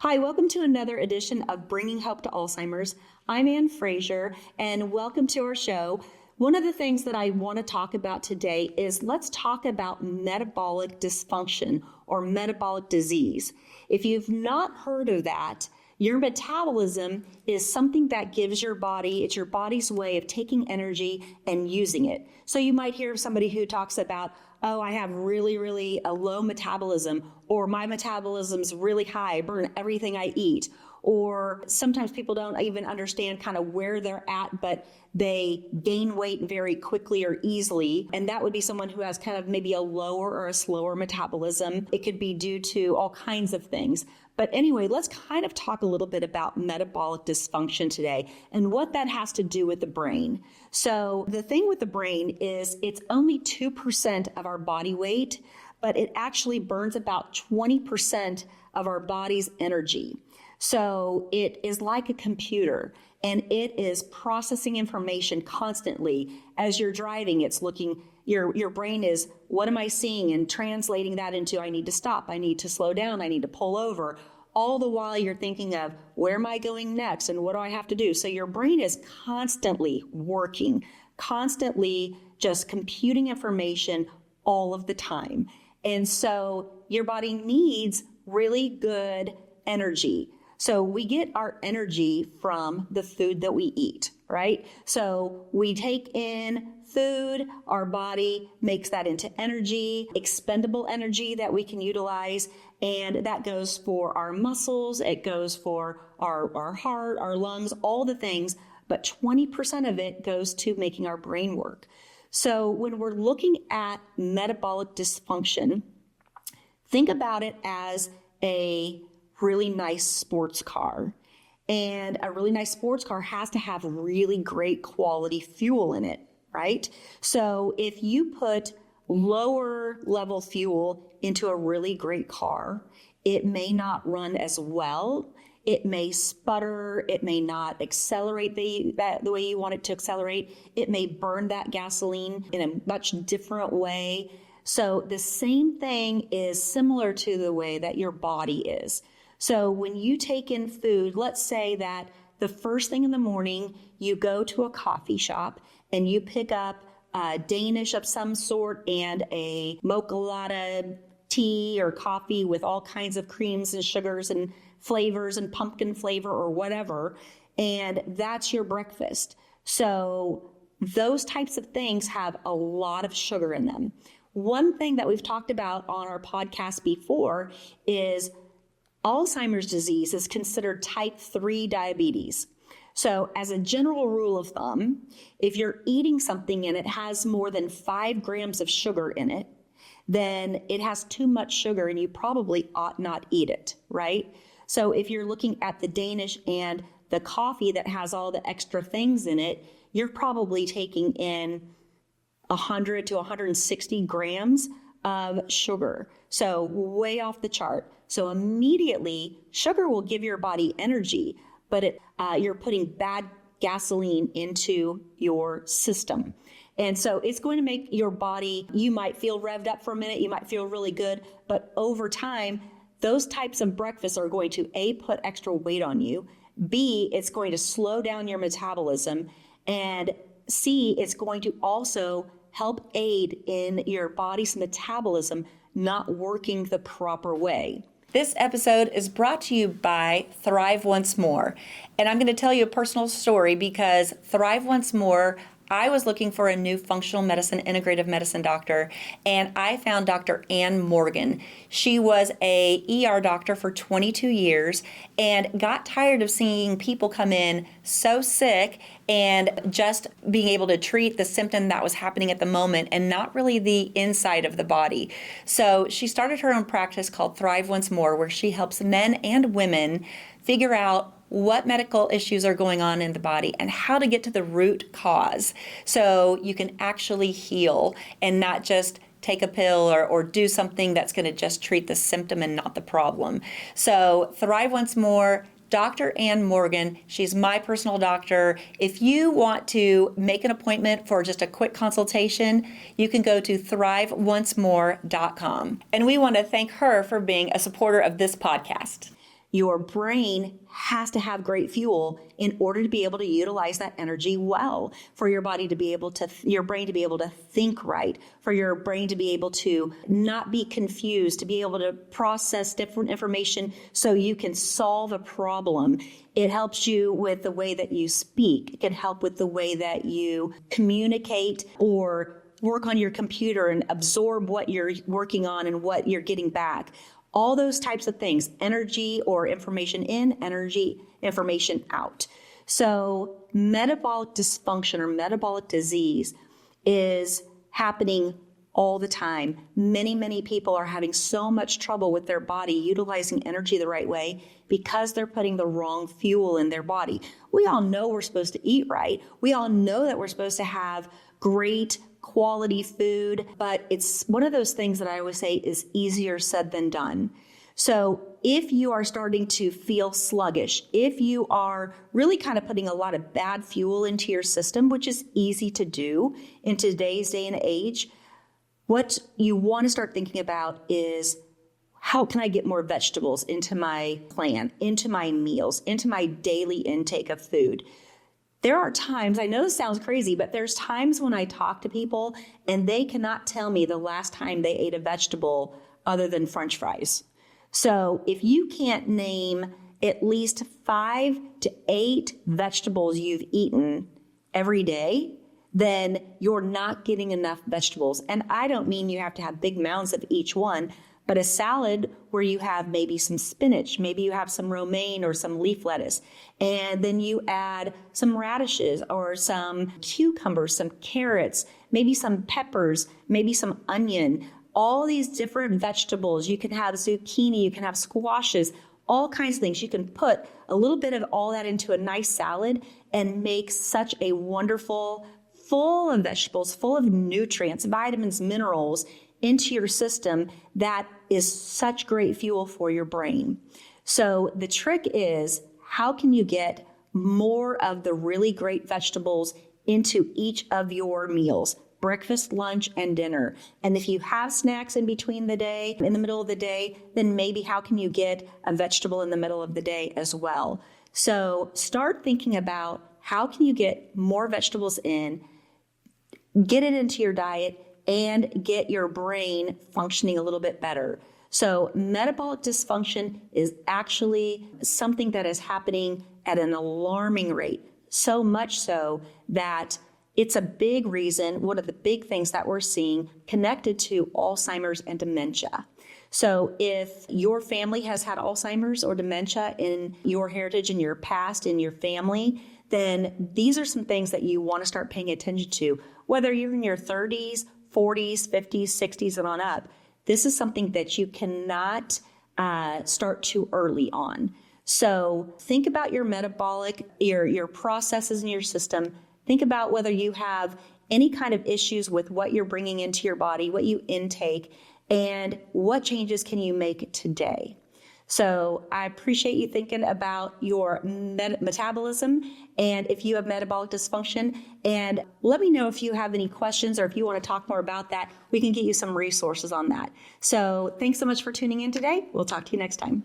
Hi, welcome to another edition of Bringing Hope to Alzheimer's. I'm Ann Frazier, and welcome to our show. One of the things that I want to talk about today is let's talk about metabolic dysfunction or metabolic disease. If you've not heard of that, your metabolism is something that gives your body, it's your body's way of taking energy and using it. So you might hear of somebody who talks about, oh, I have really a low metabolism, or my metabolism's really high, I burn everything I eat. Or sometimes people don't even understand kind of where they're at, but they gain weight very quickly or easily. And that would be someone who has kind of maybe a lower or a slower metabolism. It could be due to all kinds of things. But anyway, let's kind of talk a little bit about metabolic dysfunction today and what that has to do with the brain. So the thing with the brain is it's only 2% of our body weight, but it actually burns about 20% of our body's energy. So it is like a computer, and it is processing information constantly. As you're driving, it's looking, your brain is, what am I seeing? And translating that into, I need to stop, I need to slow down, I need to pull over. All the while you're thinking of, where am I going next? And what do I have to do? So your brain is constantly working, constantly just computing information all of the time. And so your body needs really good energy. So we get our energy from the food that we eat, right? So we take in food, our body makes that into energy, expendable energy that we can utilize, and that goes for our muscles, it goes for our heart, our lungs, all the things, but 20% of it goes to making our brain work. So when we're looking at metabolic dysfunction, think about it as a really nice sports car. And a really nice sports car has to have really great quality fuel in it, right? So if you put lower level fuel into a really great car, it may not run as well. It may sputter. It may not accelerate the way you want it to accelerate. It may burn that gasoline in a much different way. So the same thing is similar to the way that your body is. So when you take in food, let's say that the first thing in the morning, you go to a coffee shop and you pick up a Danish of some sort and a mocha latte tea or coffee with all kinds of creams and sugars and flavors and pumpkin flavor or whatever, and that's your breakfast. So those types of things have a lot of sugar in them. One thing that we've talked about on our podcast before is Alzheimer's disease is considered type 3 diabetes. So as a general rule of thumb, if you're eating something and it has more than 5 grams of sugar in it, then it has too much sugar and you probably ought not eat it, right? So if you're looking at the Danish and the coffee that has all the extra things in it, you're probably taking in 100 to 160 grams of sugar. So way off the chart. So immediately, sugar will give your body energy, but you're putting bad gasoline into your system. And so it's going to make your body, you might feel revved up for a minute, you might feel really good, but over time, those types of breakfasts are going to A, put extra weight on you, B, it's going to slow down your metabolism, and C, it's going to also help aid in your body's metabolism not working the proper way. This episode is brought to you by Thrive Once More. And I'm going to tell you a personal story because Thrive Once More, I was looking for a new functional medicine, integrative medicine doctor, and I found Dr. Ann Morgan. She was a ER doctor for 22 years and got tired of seeing people come in so sick and just being able to treat the symptom that was happening at the moment and not really the inside of the body. So she started her own practice called Thrive Once More, where she helps men and women figure out what medical issues are going on in the body and how to get to the root cause so you can actually heal and not just take a pill or do something that's going to just treat the symptom and not the problem. So Thrive Once More, Dr. Ann Morgan, she's my personal doctor. If you want to make an appointment for just a quick consultation, you can go to thriveoncemore.com. And we want to thank her for being a supporter of this podcast. your brain has to have great fuel in order to be able to utilize that energy well, for your body to be able to, your brain to be able to think right, for your brain to be able to not be confused, to be able to process different information so you can solve a problem. It helps you with the way that you speak. It can help with the way that you communicate or work on your computer and absorb what you're working on and what you're getting back. All those types of things, energy or information in, energy, information out. So metabolic dysfunction or metabolic disease is happening all the time. Many people are having so much trouble with their body utilizing energy the right way because they're putting the wrong fuel in their body. We all know we're supposed to eat right. We all know that we're supposed to have great quality food, but it's one of those things that I always say is easier said than done. So if you are starting to feel sluggish, if you are really kind of putting a lot of bad fuel into your system, which is easy to do in today's day and age, what you want to start thinking about is, how can I get more vegetables into my plan, into my meals, into my daily intake of food? There are times, I know this sounds crazy, but there's times when I talk to people and they cannot tell me the last time they ate a vegetable other than French fries. So if you can't name at least 5 to 8 vegetables you've eaten every day, then you're not getting enough vegetables. And I don't mean you have to have big mounds of each one, but a salad where you have maybe some spinach, maybe you have some romaine or some leaf lettuce, and then you add some radishes or some cucumbers, some carrots, maybe some peppers, maybe some onion, all these different vegetables. You can have zucchini, you can have squashes, all kinds of things. You can put a little bit of all that into a nice salad and make such a wonderful, full of vegetables, full of nutrients, vitamins, minerals into your system that is such great fuel for your brain. So the trick is, how can you get more of the really great vegetables into each of your meals? Breakfast, lunch, and dinner. And if you have snacks in between the day, in the middle of the day, then maybe how can you get a vegetable in the middle of the day as well? So start thinking about, how can you get more vegetables in, get it into your diet, and get your brain functioning a little bit better. So metabolic dysfunction is actually something that is happening at an alarming rate, so much so that it's a big reason, one of the big things that we're seeing connected to Alzheimer's and dementia. So if your family has had Alzheimer's or dementia in your heritage, in your past, in your family, then these are some things that you want to start paying attention to. Whether you're in your 30s, 40s, 50s, 60s, and on up, this is something that you cannot start too early on. So think about your metabolic, your processes in your system. Think about whether you have any kind of issues with what you're bringing into your body, what you intake, and what changes can you make today. So I appreciate you thinking about your metabolism and if you have metabolic dysfunction. And let me know if you have any questions or if you want to talk more about that. We can get you some resources on that. So thanks so much for tuning in today. We'll talk to you next time.